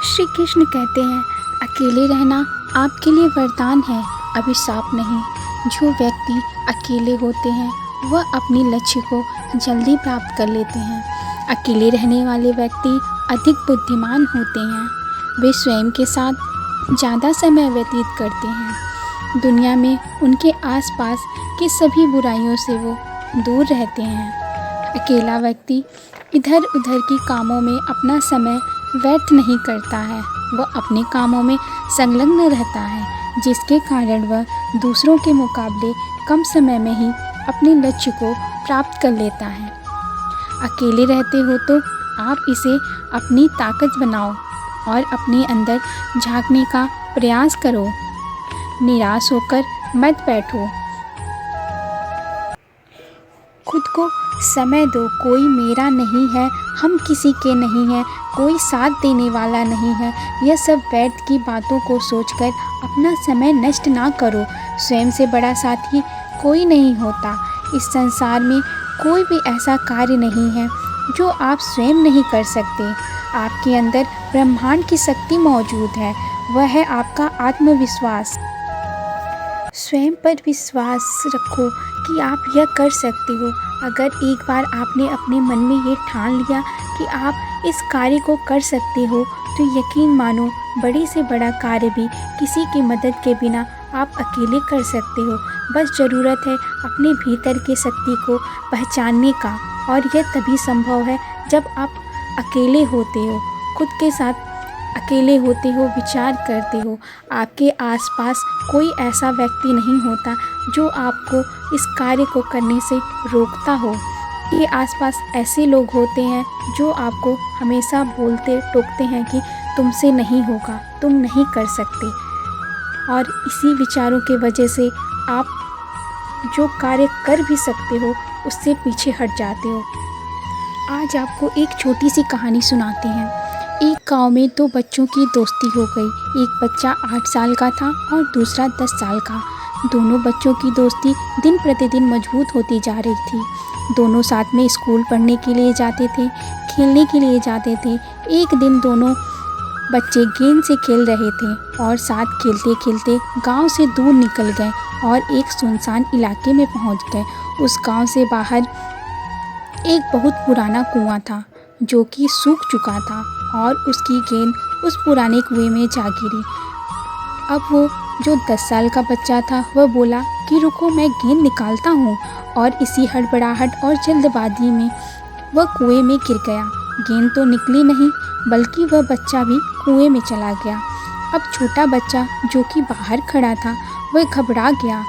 श्री कृष्ण कहते हैं, अकेले रहना आपके लिए वरदान है, अभिशाप नहीं। जो व्यक्ति अकेले होते हैं वह अपने लक्ष्य को जल्दी प्राप्त कर लेते हैं। अकेले रहने वाले व्यक्ति अधिक बुद्धिमान होते हैं। वे स्वयं के साथ ज़्यादा समय व्यतीत करते हैं। दुनिया में उनके आसपास की सभी बुराइयों से वो दूर रहते हैं। अकेला व्यक्ति इधर उधर की कामों में अपना समय व्यर्थ नहीं करता है। वह अपने कामों में संलग्न रहता है, जिसके कारण वह दूसरों के मुकाबले कम समय में ही अपने लक्ष्य को प्राप्त कर लेता है। अकेले रहते हो तो आप इसे अपनी ताकत बनाओ और अपने अंदर झांकने का प्रयास करो। निराश होकर मत बैठो। खुद को समय दो। कोई मेरा नहीं है, हम किसी के नहीं हैं, कोई साथ देने वाला नहीं है। यह सब व्यर्थ की बातों को सोचकर अपना समय नष्ट ना करो। स्वयं से बड़ा साथी कोई नहीं होता। इस संसार में कोई भी ऐसा कार्य नहीं है जो आप स्वयं नहीं कर सकते। आपके अंदर ब्रह्मांड की शक्ति मौजूद है, वह है आपका आत्मविश्वास। स्वयं पर विश्वास रखो कि आप यह कर सकते हो। अगर एक बार आपने अपने मन में ये ठान लिया कि आप इस कार्य को कर सकते हो, तो यकीन मानो बड़े से बड़ा कार्य भी किसी की मदद के बिना आप अकेले कर सकते हो। बस ज़रूरत है अपने भीतर की शक्ति को पहचानने का, और यह तभी संभव है जब आप अकेले होते हो, खुद के साथ अकेले होते हो, विचार करते हो। आपके आसपास कोई ऐसा व्यक्ति नहीं होता जो आपको इस कार्य को करने से रोकता हो। ये आसपास ऐसे लोग होते हैं जो आपको हमेशा बोलते टोकते हैं कि तुमसे नहीं होगा, तुम नहीं कर सकते, और इसी विचारों के वजह से आप जो कार्य कर भी सकते हो उससे पीछे हट जाते हो। आज आपको एक छोटी सी कहानी सुनाते हैं। एक गांव में दो बच्चों की दोस्ती हो गई। एक बच्चा 8 साल का था और दूसरा 10 साल का। दोनों बच्चों की दोस्ती दिन प्रतिदिन मजबूत होती जा रही थी। दोनों साथ में स्कूल पढ़ने के लिए जाते थे, खेलने के लिए जाते थे। एक दिन दोनों बच्चे गेंद से खेल रहे थे और साथ खेलते खेलते गांव से दूर निकल गए और एक सुनसान इलाके में पहुंच गए। उस गांव से बाहर एक बहुत पुराना कुआं था जो कि सूख चुका था और उसकी गेंद उस पुराने कुएं में जा गिरी। अब वो जो 10 साल का बच्चा था वह बोला कि रुको, मैं गेंद निकालता हूँ, और इसी हड़बड़ाहट और जल्दबाजी में वह कुएं में गिर गया। गेंद तो निकली नहीं, बल्कि वह बच्चा भी कुएं में चला गया। अब छोटा बच्चा जो कि बाहर खड़ा था वह घबरा गया।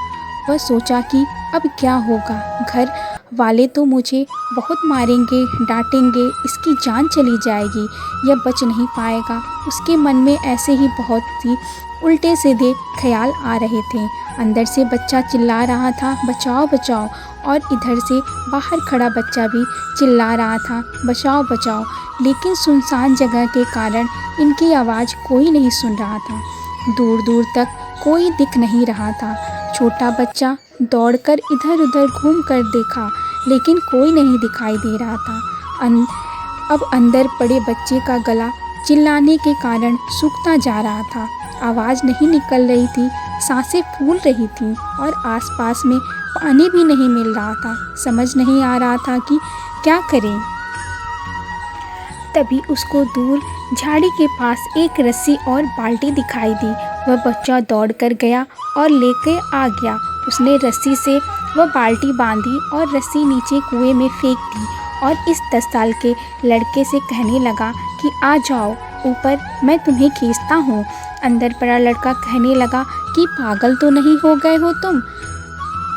वह सोचा कि अब क्या होगा, घर वाले तो मुझे बहुत मारेंगे, डांटेंगे, इसकी जान चली जाएगी, यह बच नहीं पाएगा। उसके मन में ऐसे ही बहुत सी उल्टे सीधे ख्याल आ रहे थे। अंदर से बच्चा चिल्ला रहा था, बचाओ बचाओ, और इधर से बाहर खड़ा बच्चा भी चिल्ला रहा था, बचाओ बचाओ। लेकिन सुनसान जगह के कारण इनकी आवाज़ कोई नहीं सुन रहा था। दूर दूर तक कोई दिख नहीं रहा था। छोटा बच्चा दौड़कर इधर उधर घूम कर देखा, लेकिन कोई नहीं दिखाई दे रहा था। अब अंदर पड़े बच्चे का गला चिल्लाने के कारण सूखता जा रहा था। आवाज़ नहीं निकल रही थी, सांसें फूल रही थीं और आसपास में पानी भी नहीं मिल रहा था। समझ नहीं आ रहा था कि क्या करें। तभी उसको दूर झाड़ी के पास एक रस्सी और बाल्टी दिखाई दी। वह बच्चा दौड़कर गया और लेकर आ गया। उसने रस्सी से वह बाल्टी बांधी और रस्सी नीचे कुएं में फेंक दी और इस 10 साल के लड़के से कहने लगा कि आ जाओ ऊपर, मैं तुम्हें खींचता हूँ। अंदर पड़ा लड़का कहने लगा कि पागल तो नहीं हो गए हो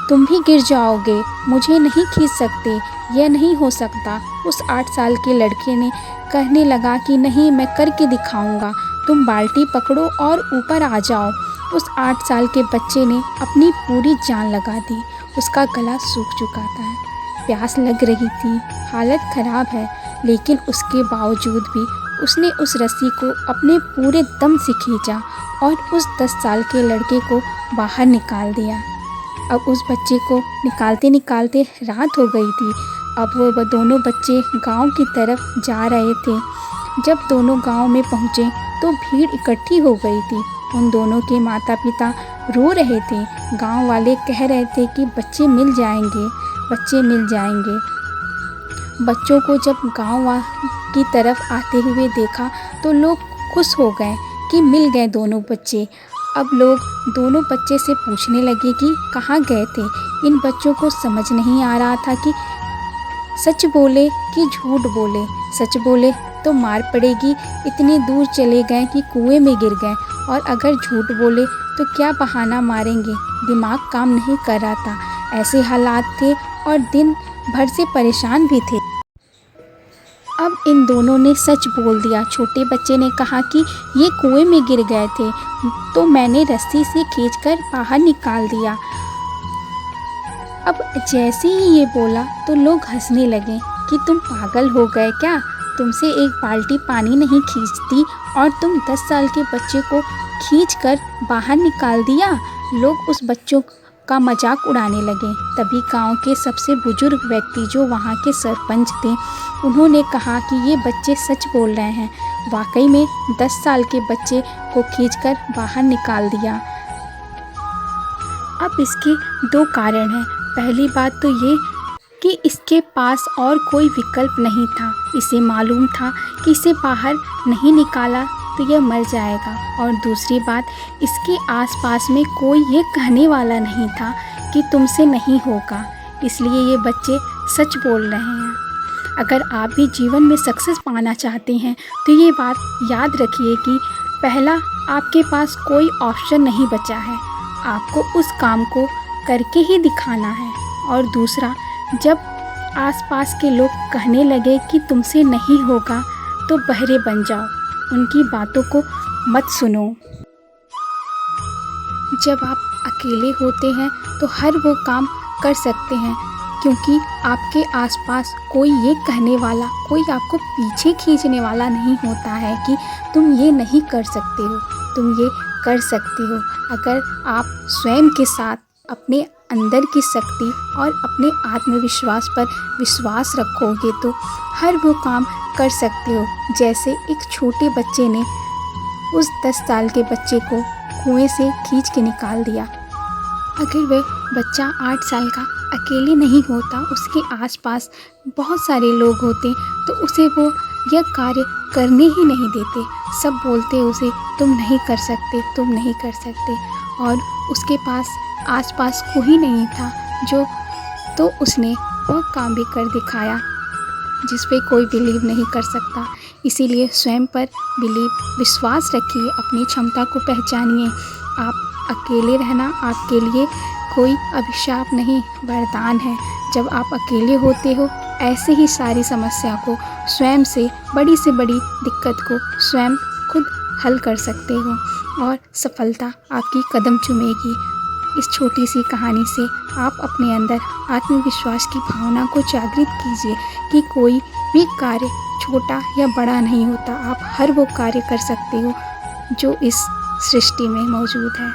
तुम भी गिर जाओगे, मुझे नहीं खींच सकते, यह नहीं हो सकता। उस 8 साल के लड़के ने कहने लगा कि नहीं, मैं करके दिखाऊंगा, तुम बाल्टी पकड़ो और ऊपर आ जाओ। उस 8 साल के बच्चे ने अपनी पूरी जान लगा दी। उसका गला सूख चुका था, प्यास लग रही थी, हालत खराब है, लेकिन उसके बावजूद भी उसने उस रस्सी को अपने पूरे दम से खींचा और उस 10 साल के लड़के को बाहर निकाल दिया। अब उस बच्चे को निकालते निकालते रात हो गई थी। अब वह दोनों बच्चे गांव की तरफ जा रहे थे। जब दोनों गांव में पहुँचे तो भीड़ इकट्ठी हो गई थी। उन दोनों के माता पिता रो रहे थे। गांव वाले कह रहे थे कि बच्चे मिल जाएंगे, बच्चे मिल जाएंगे। बच्चों को जब गांव की तरफ आते हुए देखा तो लोग खुश हो गए कि मिल गए दोनों बच्चे। अब लोग दोनों बच्चे से पूछने लगे कि कहाँ गए थे। इन बच्चों को समझ नहीं आ रहा था कि सच बोले कि झूठ बोले। सच बोले तो मार पड़ेगी, इतनी दूर चले गए कि कुएं में गिर गए, और अगर झूठ बोले तो क्या बहाना मारेंगे। दिमाग काम नहीं कर रहा था। ऐसे हालात थे और दिन भर से परेशान भी थे। अब इन दोनों ने सच बोल दिया। छोटे बच्चे ने कहा कि ये कुएं में गिर गए थे तो मैंने रस्सी से खींचकर बाहर निकाल दिया। अब जैसे ही ये बोला तो लोग हंसने लगे कि तुम पागल हो गए क्या, तुमसे एक बाल्टी पानी नहीं खींचती और तुम 10 साल के बच्चे को खींचकर बाहर निकाल दिया। लोग उस बच्चों का मजाक उड़ाने लगे। तभी गांव के सबसे बुजुर्ग व्यक्ति जो वहां के सरपंच थे, उन्होंने कहा कि ये बच्चे सच बोल रहे हैं। वाकई में 10 साल के बच्चे को खींचकर बाहर निकाल दिया। अब इसके 2 कारण हैं। पहली बात तो ये कि इसके पास और कोई विकल्प नहीं था। इसे मालूम था कि इसे बाहर नहीं निकाला तो यह मर जाएगा। और दूसरी बात, इसके आसपास में कोई ये कहने वाला नहीं था कि तुमसे नहीं होगा। इसलिए ये बच्चे सच बोल रहे हैं। अगर आप भी जीवन में सक्सेस पाना चाहते हैं तो ये बात याद रखिए कि पहला, आपके पास कोई ऑप्शन नहीं बचा है, आपको उस काम को करके ही दिखाना है। और दूसरा, जब आसपास के लोग कहने लगे कि तुमसे नहीं होगा तो बहरे बन जाओ, उनकी बातों को मत सुनो। जब आप अकेले होते हैं तो हर वो काम कर सकते हैं, क्योंकि आपके आसपास कोई ये कहने वाला, कोई आपको पीछे खींचने वाला नहीं होता है कि तुम ये नहीं कर सकते हो, तुम ये कर सकते हो। अगर आप स्वयं के साथ अपने अंदर की शक्ति और अपने आत्मविश्वास पर विश्वास रखोगे तो हर वो काम कर सकते हो। जैसे एक छोटे बच्चे ने उस 10 साल के बच्चे को कुएं से खींच के निकाल दिया। अगर वह बच्चा 8 साल का अकेले नहीं होता, उसके आसपास बहुत सारे लोग होते तो उसे वो यह कार्य करने ही नहीं देते। सब बोलते उसे तुम नहीं कर सकते, तुम नहीं कर सकते, और उसके पास आसपास कोई नहीं था जो, तो उसने वह काम भी कर दिखाया जिस पे कोई बिलीव नहीं कर सकता। इसीलिए स्वयं पर विश्वास रखिए, अपनी क्षमता को पहचानिए। आप अकेले रहना आपके लिए कोई अभिशाप नहीं, वरदान है। जब आप अकेले होते हो, ऐसे ही सारी समस्या को स्वयं से बड़ी दिक्कत को स्वयं खुद हल कर सकते हो और सफलता आपकी कदम चूमेगी। इस छोटी सी कहानी से आप अपने अंदर आत्मविश्वास की भावना को जागृत कीजिए कि कोई भी कार्य छोटा या बड़ा नहीं होता। आप हर वो कार्य कर सकते हो जो इस सृष्टि में मौजूद है।